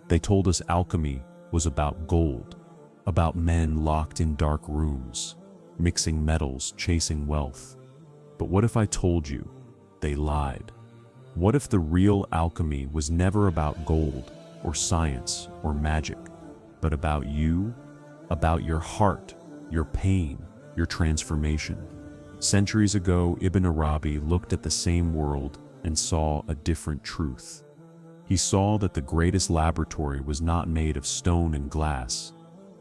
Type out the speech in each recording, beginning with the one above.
They told us alchemy was about gold, about men locked in dark rooms, mixing metals, chasing wealth. But what if I told you they lied? What if the real alchemy was never about gold or science or magic, but about you, about your heart, your pain, your transformation? Centuries ago, Ibn Arabi looked at the same world and saw a different truth. He saw that the greatest laboratory was not made of stone and glass.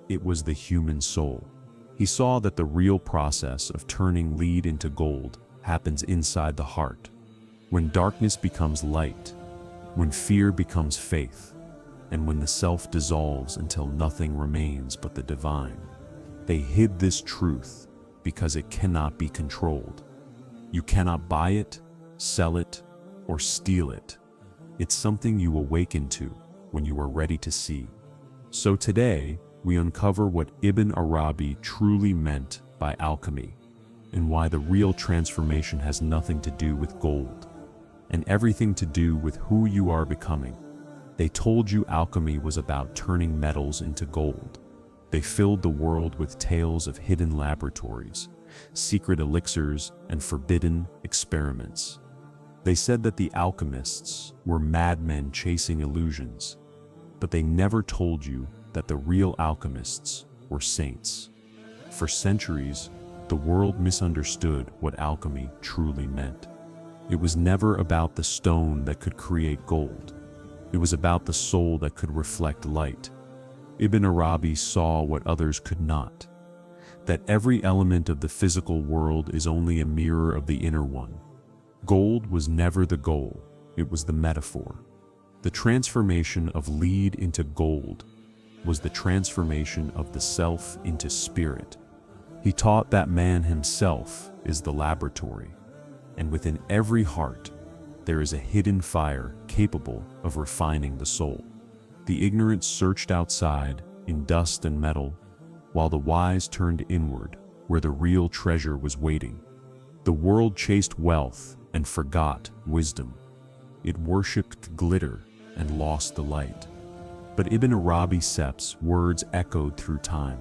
It was the human soul. He saw that the real process of turning lead into gold happens inside the heart. When darkness becomes light, when fear becomes faith, and when the self dissolves until nothing remains but the divine. They hid this truth because it cannot be controlled. You cannot buy it, sell it, or steal it. It's something you awaken to when you are ready to see. So today, we uncover what Ibn Arabi truly meant by alchemy, and why the real transformation has nothing to do with gold, and everything to do with who you are becoming. They told you alchemy was about turning metals into gold. They filled the world with tales of hidden laboratories, secret elixirs, and forbidden experiments. They said that the alchemists were madmen chasing illusions, but they never told you that the real alchemists were saints. For centuries, the world misunderstood what alchemy truly meant. It was never about the stone that could create gold. It was about the soul that could reflect light. Ibn Arabi saw what others could not, that every element of the physical world is only a mirror of the inner one. Gold was never the goal, it was the metaphor. The transformation of lead into gold was the transformation of the self into spirit. He taught that man himself is the laboratory, and within every heart there is a hidden fire capable of refining the soul. The ignorant searched outside in dust and metal, while the wise turned inward where the real treasure was waiting. The world chased wealth and forgot wisdom. It worshipped glitter and lost the light. But Ibn Arabi's words echoed through time.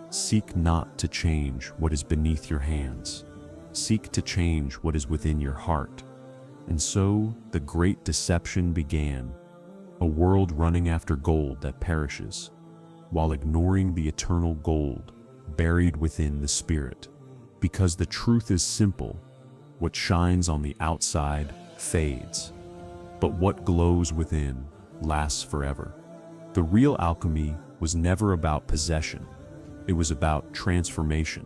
Seek not to change what is beneath your hands. Seek to change what is within your heart. And so the great deception began, a world running after gold that perishes, while ignoring the eternal gold buried within the spirit. Because the truth is simple, what shines on the outside fades, but what glows within lasts forever. The real alchemy was never about possession, it was about transformation.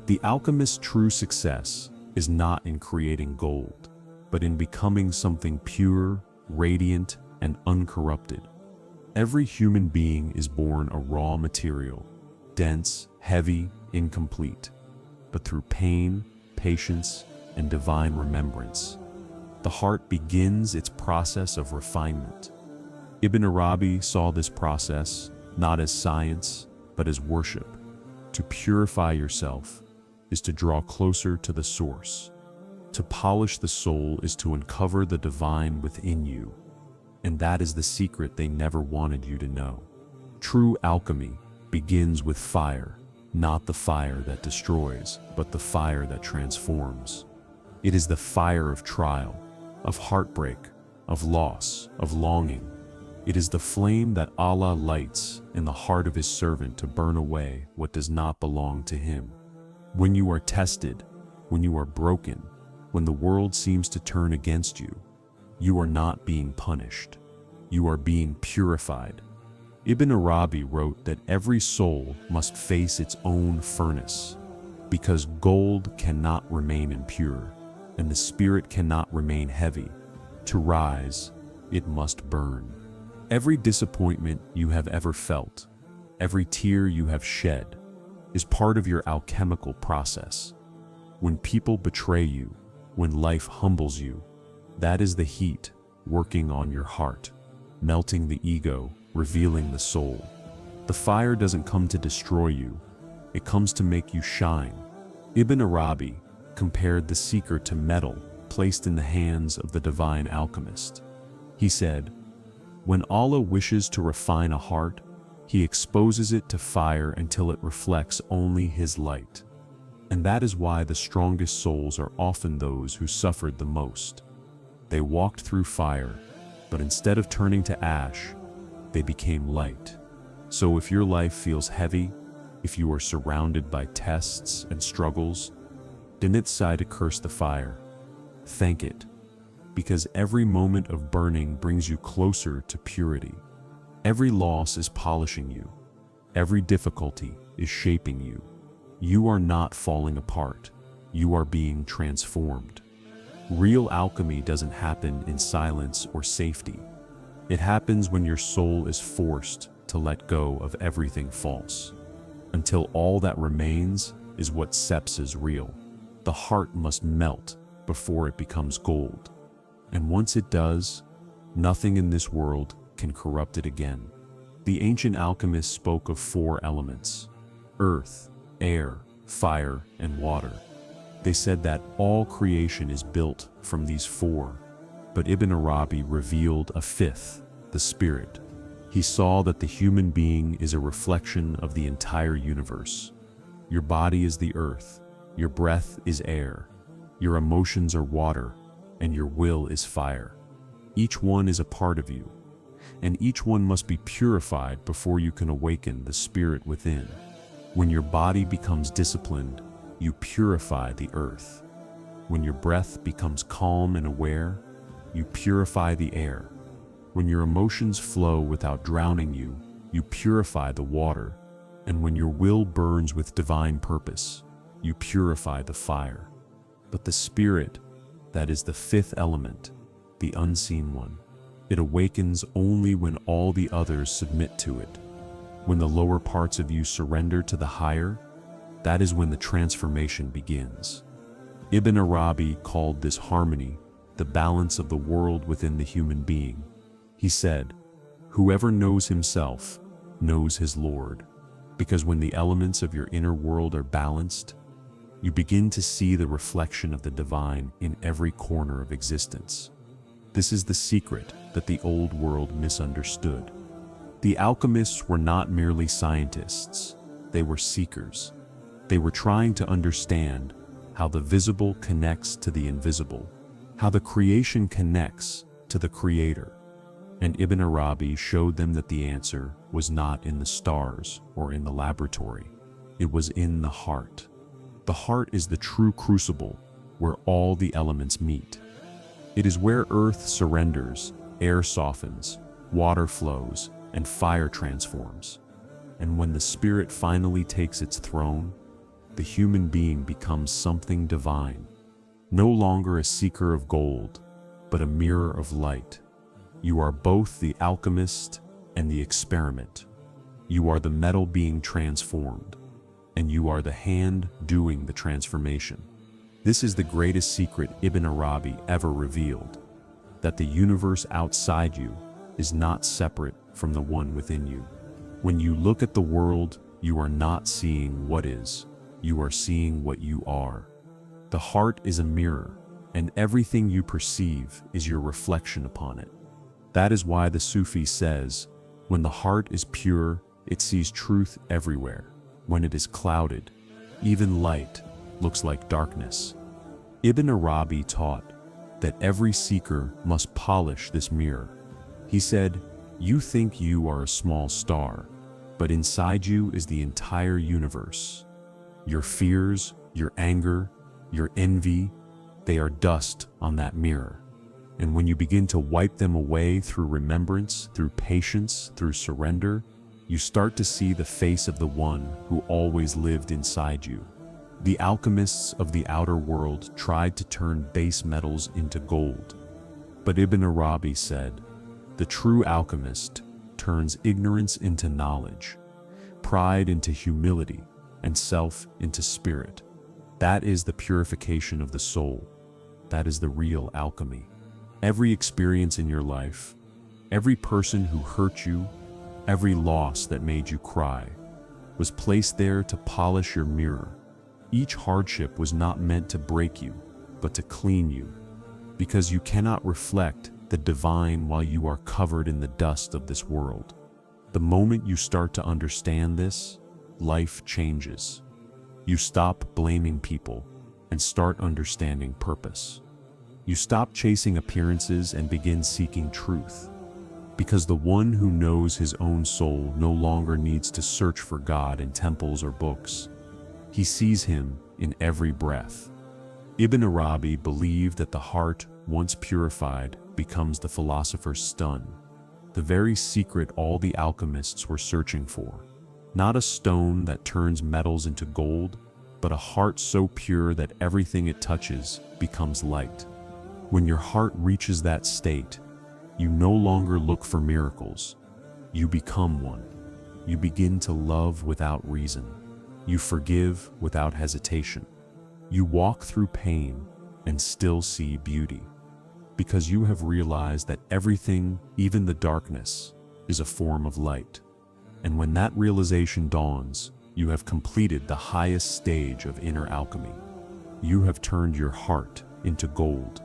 The alchemist's true success is not in creating gold, but in becoming something pure, radiant, and uncorrupted. Every human being is born a raw material, dense, heavy, incomplete, but through pain, patience, and divine remembrance, the heart begins its process of refinement. Ibn Arabi saw this process not as science, but as worship. To purify yourself is to draw closer to the source. To polish the soul is to uncover the divine within you. And that is the secret they never wanted you to know. True alchemy begins with fire, not the fire that destroys, but the fire that transforms. It is the fire of trial, of heartbreak, of loss, of longing. It is the flame that Allah lights in the heart of His servant to burn away what does not belong to Him. When you are tested, when you are broken, when the world seems to turn against you, you are not being punished. You are being purified. Ibn Arabi wrote that every soul must face its own furnace, because gold cannot remain impure, and the spirit cannot remain heavy. To rise, it must burn. Every disappointment you have ever felt, every tear you have shed, is part of your alchemical process. When people betray you, when life humbles you, that is the heat working on your heart, melting the ego, revealing the soul. The fire doesn't come to destroy you, it comes to make you shine. Ibn Arabi compared the seeker to metal placed in the hands of the divine alchemist. He said, When Allah wishes to refine a heart, He exposes it to fire until it reflects only His light. And that is why the strongest souls are often those who suffered the most. They walked through fire, but instead of turning to ash, they became light. So if your life feels heavy, if you are surrounded by tests and struggles, do not decide to curse the fire. Thank it, because every moment of burning brings you closer to purity. Every loss is polishing you. Every difficulty is shaping you. You are not falling apart. You are being transformed. Real alchemy doesn't happen in silence or safety. It happens when your soul is forced to let go of everything false, until all that remains is what sepsis real. The heart must melt before it becomes gold. And once it does, nothing in this world can corrupt it again. The ancient alchemists spoke of 4 elements: earth, air, fire, and water. They said that all creation is built from these 4, but Ibn Arabi revealed a 5th, the spirit. He saw that the human being is a reflection of the entire universe. Your body is the earth, your breath is air, your emotions are water, and your will is fire. Each one is a part of you, and each one must be purified before you can awaken the spirit within. When your body becomes disciplined, you purify the earth. When your breath becomes calm and aware, you purify the air. When your emotions flow without drowning you, you purify the water. And when your will burns with divine purpose, you purify the fire. But the spirit, that is the 5th element, the unseen one, it awakens only when all the others submit to it. When the lower parts of you surrender to the higher, that is when the transformation begins. Ibn Arabi called this harmony the balance of the world within the human being. He said, "Whoever knows himself knows his Lord," because when the elements of your inner world are balanced, you begin to see the reflection of the divine in every corner of existence. This is the secret that the old world misunderstood. The alchemists were not merely scientists, they were seekers. They were trying to understand how the visible connects to the invisible, how the creation connects to the Creator. And Ibn Arabi showed them that the answer was not in the stars or in the laboratory. It was in the heart. The heart is the true crucible where all the elements meet. It is where earth surrenders, air softens, water flows, and fire transforms. And when the spirit finally takes its throne, the human being becomes something divine, no longer a seeker of gold, but a mirror of light. You are both the alchemist and the experiment. You are the metal being transformed, and you are the hand doing the transformation. This is the greatest secret Ibn Arabi ever revealed, that the universe outside you is not separate from the one within you. When you look at the world, you are not seeing what is, you are seeing what you are. The heart is a mirror, and everything you perceive is your reflection upon it. That is why the Sufi says, when the heart is pure, it sees truth everywhere. When it is clouded, even light looks like darkness. Ibn Arabi taught that every seeker must polish this mirror. He said, "You think you are a small star, but inside you is the entire universe. Your fears, your anger, your envy, they are dust on that mirror. And when you begin to wipe them away through remembrance, through patience, through surrender, you start to see the face of the one who always lived inside you." The alchemists of the outer world tried to turn base metals into gold. But Ibn Arabi said, "The true alchemist turns ignorance into knowledge, pride into humility, and self into spirit." That is the purification of the soul. That is the real alchemy. Every experience in your life, every person who hurt you, every loss that made you cry, was placed there to polish your mirror. Each hardship was not meant to break you, but to clean you, because you cannot reflect the divine while you are covered in the dust of this world. The moment you start to understand this, life changes. You stop blaming people and start understanding purpose. You stop chasing appearances and begin seeking truth. Because the one who knows his own soul no longer needs to search for God in temples or books. He sees him in every breath. Ibn Arabi believed that the heart, once purified, becomes the philosopher's stone, the very secret all the alchemists were searching for. Not a stone that turns metals into gold, but a heart so pure that everything it touches becomes light. When your heart reaches that state, you no longer look for miracles. You become one. You begin to love without reason. You forgive without hesitation. You walk through pain and still see beauty. Because you have realized that everything, even the darkness, is a form of light. And when that realization dawns, you have completed the highest stage of inner alchemy. You have turned your heart into gold.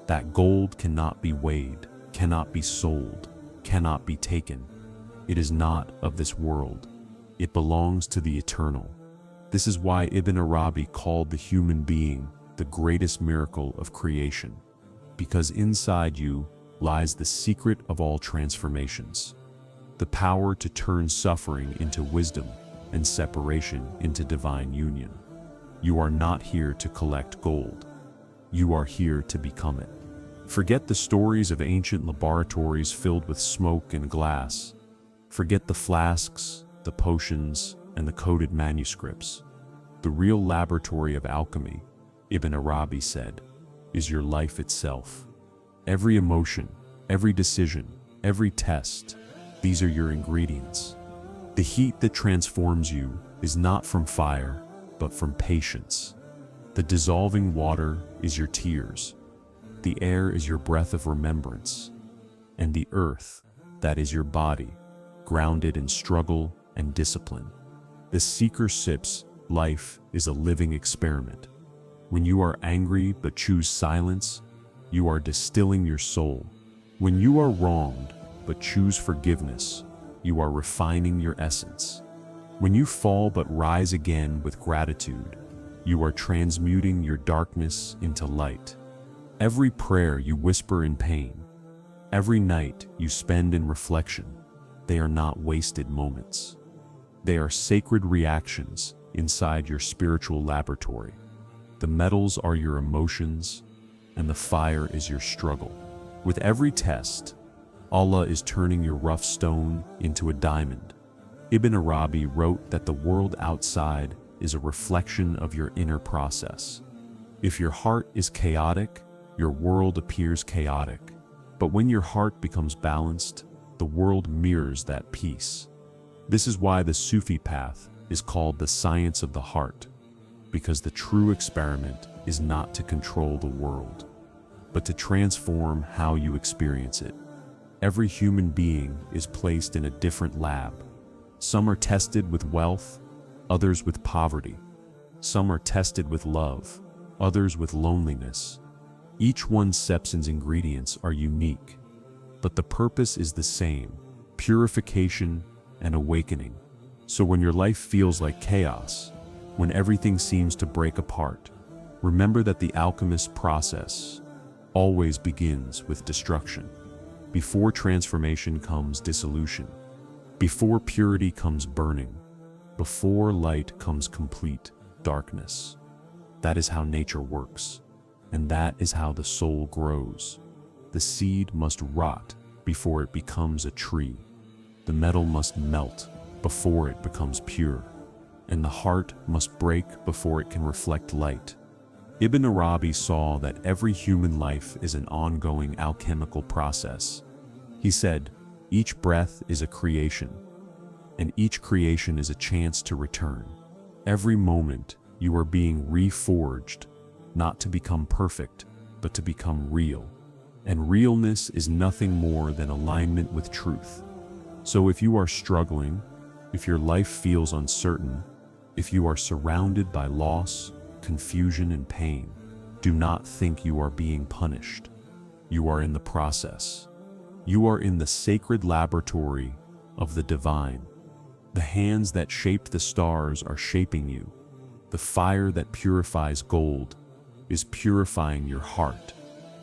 That gold cannot be weighed, cannot be sold, cannot be taken. It is not of this world. It belongs to the eternal. This is why Ibn Arabi called the human being the greatest miracle of creation. Because inside you lies the secret of all transformations. The power to turn suffering into wisdom and separation into divine union. You are not here to collect gold. You are here to become it. Forget the stories of ancient laboratories filled with smoke and glass. Forget the flasks, the potions, and the coded manuscripts. The real laboratory of alchemy, Ibn Arabi said, is your life itself. Every emotion, every decision, every test, these are your ingredients. The heat that transforms you is not from fire, but from patience. The dissolving water is your tears. The air is your breath of remembrance. And the earth, that is your body, grounded in struggle and discipline. The seeker sips, life is a living experiment. When you are angry but choose silence, you are distilling your soul. When you are wronged but choose forgiveness, you are refining your essence. When you fall but rise again with gratitude, you are transmuting your darkness into light. Every prayer you whisper in pain, every night you spend in reflection, they are not wasted moments. They are sacred reactions inside your spiritual laboratory. The metals are your emotions, and the fire is your struggle. With every test, Allah is turning your rough stone into a diamond. Ibn Arabi wrote that the world outside is a reflection of your inner process. If your heart is chaotic, your world appears chaotic. But when your heart becomes balanced, the world mirrors that peace. This is why the Sufi path is called the science of the heart, because the true experiment is not to control the world, but to transform how you experience it. Every human being is placed in a different lab. Some are tested with wealth, others with poverty. Some are tested with love, others with loneliness. Each one's Sepson's ingredients are unique, but the purpose is the same: purification and awakening. So when your life feels like chaos, when everything seems to break apart, remember that the alchemist's process always begins with destruction. Before transformation comes dissolution. Before purity comes burning. Before light comes complete darkness. That is how nature works, and that is how the soul grows. The seed must rot before it becomes a tree. The metal must melt before it becomes pure, and the heart must break before it can reflect light. Ibn Arabi saw that every human life is an ongoing alchemical process. He said, each breath is a creation, and each creation is a chance to return. Every moment you are being reforged, not to become perfect, but to become real. And realness is nothing more than alignment with truth. So if you are struggling, if your life feels uncertain, if you are surrounded by loss, confusion, and pain, do not think you are being punished. You are in the process. You are in the sacred laboratory of the divine. The hands that shaped the stars are shaping you. The fire that purifies gold is purifying your heart.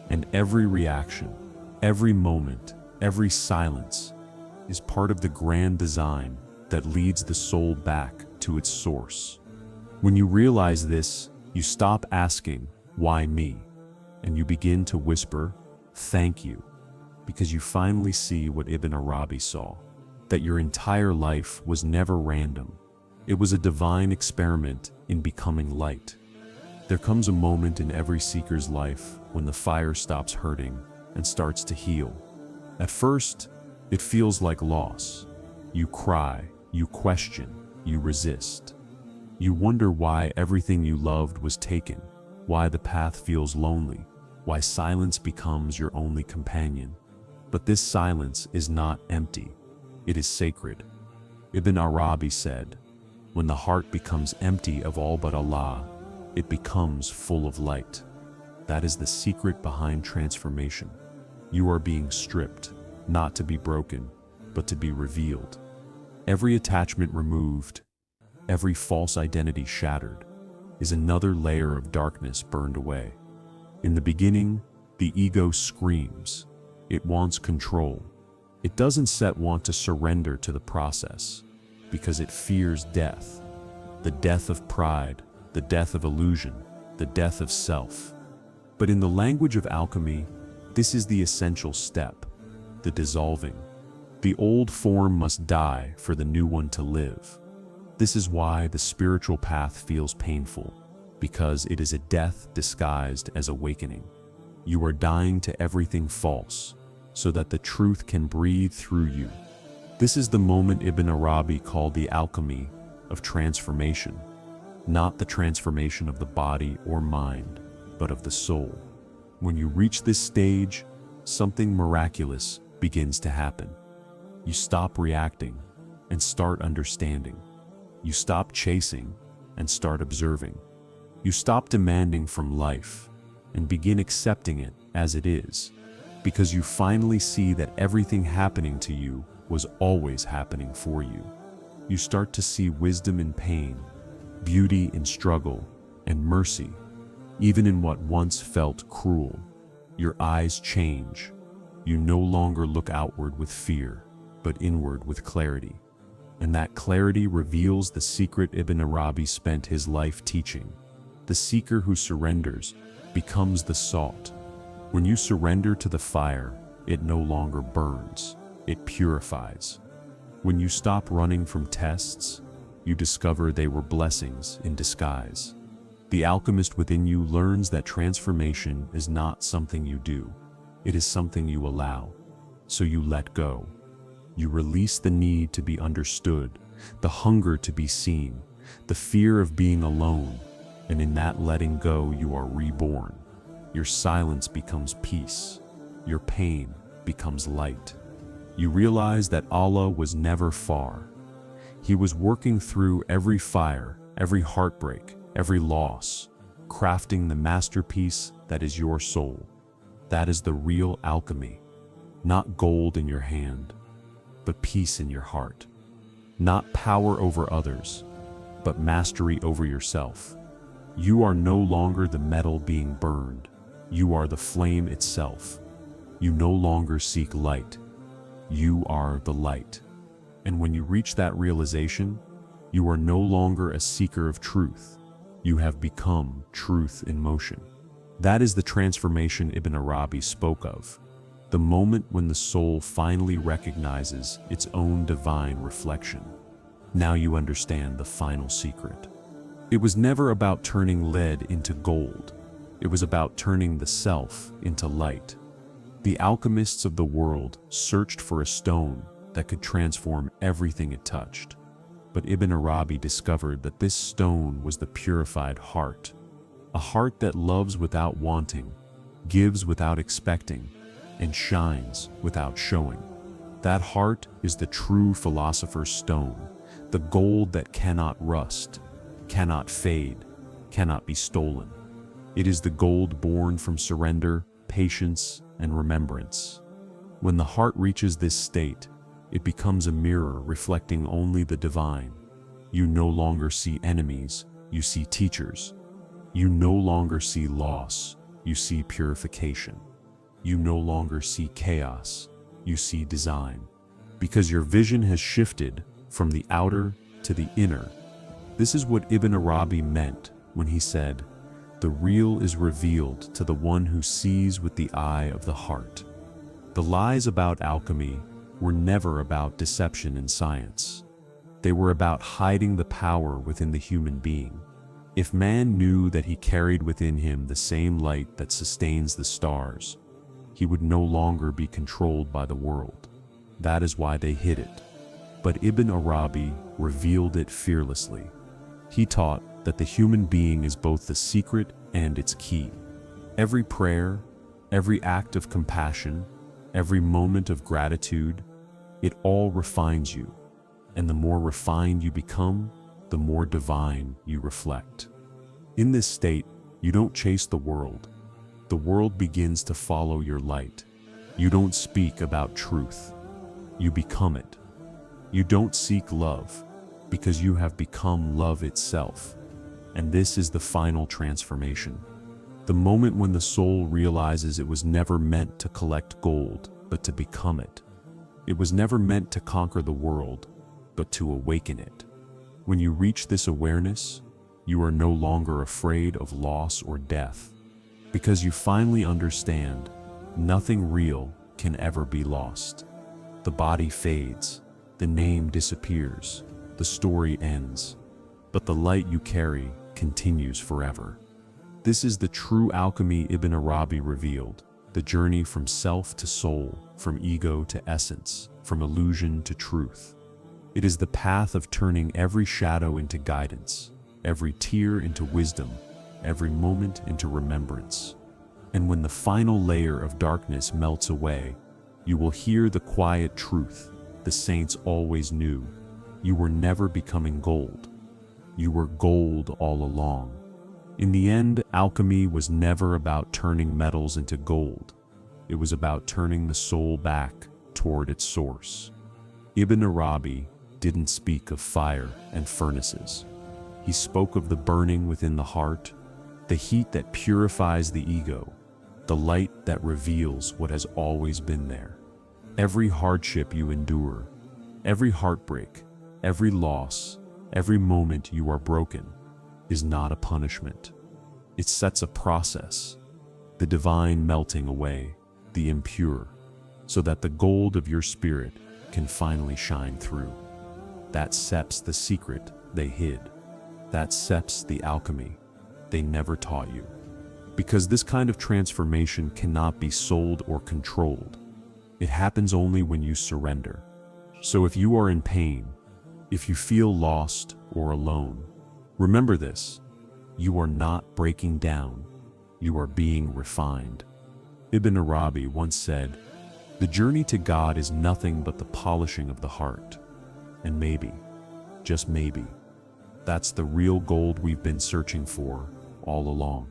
And every reaction, every moment, every silence is part of the grand design that leads the soul back to its source. When you realize this, you stop asking, "Why me?" and you begin to whisper, "Thank you," because you finally see what Ibn Arabi saw, that your entire life was never random. It was a divine experiment in becoming light. There comes a moment in every seeker's life when the fire stops hurting and starts to heal. At first, it feels like loss. You cry, you question, you resist. You wonder why everything you loved was taken, why the path feels lonely, why silence becomes your only companion. But this silence is not empty. It is sacred. Ibn Arabi said, "When the heart becomes empty of all but Allah, it becomes full of light." That is the secret behind transformation. You are being stripped, not to be broken, but to be revealed. Every attachment removed, every false identity shattered, is another layer of darkness burned away. In the beginning, the ego screams. It wants control. It doesn't want to surrender to the process because it fears death. The death of pride, the death of illusion, the death of self. But in the language of alchemy, this is the essential step, the dissolving. The old form must die for the new one to live. This is why the spiritual path feels painful, because it is a death disguised as awakening. You are dying to everything false, so that the truth can breathe through you. This is the moment Ibn Arabi called the alchemy of transformation, not the transformation of the body or mind, but of the soul. When you reach this stage, something miraculous begins to happen. You stop reacting and start understanding. You stop chasing and start observing. You stop demanding from life and begin accepting it as it is, because you finally see that everything happening to you was always happening for you. You start to see wisdom in pain, beauty in struggle, and mercy, even in what once felt cruel. Your eyes change. You no longer look outward with fear, but inward with clarity. And that clarity reveals the secret Ibn Arabi spent his life teaching. The seeker who surrenders becomes the salt. When you surrender to the fire, it no longer burns, it purifies. When you stop running from tests, you discover they were blessings in disguise. The alchemist within you learns that transformation is not something you do, it is something you allow. So you let go. You release the need to be understood, the hunger to be seen, the fear of being alone, and in that letting go you are reborn. Your silence becomes peace. Your pain becomes light. You realize that Allah was never far. He was working through every fire, every heartbreak, every loss, crafting the masterpiece that is your soul. That is the real alchemy. Not gold in your hand, but peace in your heart. Not power over others, but mastery over yourself. You are no longer the metal being burned. You are the flame itself. You no longer seek light. You are the light. And when you reach that realization, you are no longer a seeker of truth. You have become truth in motion. That is the transformation Ibn Arabi spoke of. The moment when the soul finally recognizes its own divine reflection. Now you understand the final secret. It was never about turning lead into gold. It was about turning the self into light. The alchemists of the world searched for a stone that could transform everything it touched. But Ibn Arabi discovered that this stone was the purified heart. A heart that loves without wanting, gives without expecting, and shines without showing. That heart is the true philosopher's stone, the gold that cannot rust, cannot fade, cannot be stolen. It is the gold born from surrender, patience, and remembrance. When the heart reaches this state, it becomes a mirror reflecting only the divine. You no longer see enemies, you see teachers. You no longer see loss, you see purification. You no longer see chaos, you see design. Because your vision has shifted from the outer to the inner. This is what Ibn Arabi meant when he said, "The real is revealed to the one who sees with the eye of the heart." The lies about alchemy were never about deception in science. They were about hiding the power within the human being. If man knew that he carried within him the same light that sustains the stars, he would no longer be controlled by the world. That is why they hid it. But Ibn Arabi revealed it fearlessly. He taught that the human being is both the secret and its key. Every prayer, every act of compassion, every moment of gratitude, it all refines you. And the more refined you become, the more divine you reflect. In this state, you don't chase the world. The world begins to follow your light. You don't speak about truth. You become it. You don't seek love, because you have become love itself. And this is the final transformation. The moment when the soul realizes it was never meant to collect gold, but to become it. It was never meant to conquer the world, but to awaken it. When you reach this awareness, you are no longer afraid of loss or death, because you finally understand nothing real can ever be lost. The body fades, the name disappears, the story ends, but the light you carry continues forever. This is the true alchemy Ibn Arabi revealed, the journey from self to soul, from ego to essence, from illusion to truth. It is the path of turning every shadow into guidance, every tear into wisdom, every moment into remembrance. And when the final layer of darkness melts away, you will hear the quiet truth the saints always knew. You were never becoming gold. You were gold all along. In the end, alchemy was never about turning metals into gold. It was about turning the soul back toward its source. Ibn Arabi didn't speak of fire and furnaces. He spoke of the burning within the heart, the heat that purifies the ego, the light that reveals what has always been there. Every hardship you endure, every heartbreak, every loss, every moment you are broken, is not a punishment. It sets a process, the divine melting away, the impure, so that the gold of your spirit can finally shine through. That seps the secret they hid. That seps the alchemy they never taught you. Because this kind of transformation cannot be sold or controlled. It happens only when you surrender. So if you are in pain, if you feel lost or alone, remember this: you are not breaking down, you are being refined. Ibn Arabi once said, "The journey to God is nothing but the polishing of the heart." And maybe, just maybe, that's the real gold we've been searching for all along.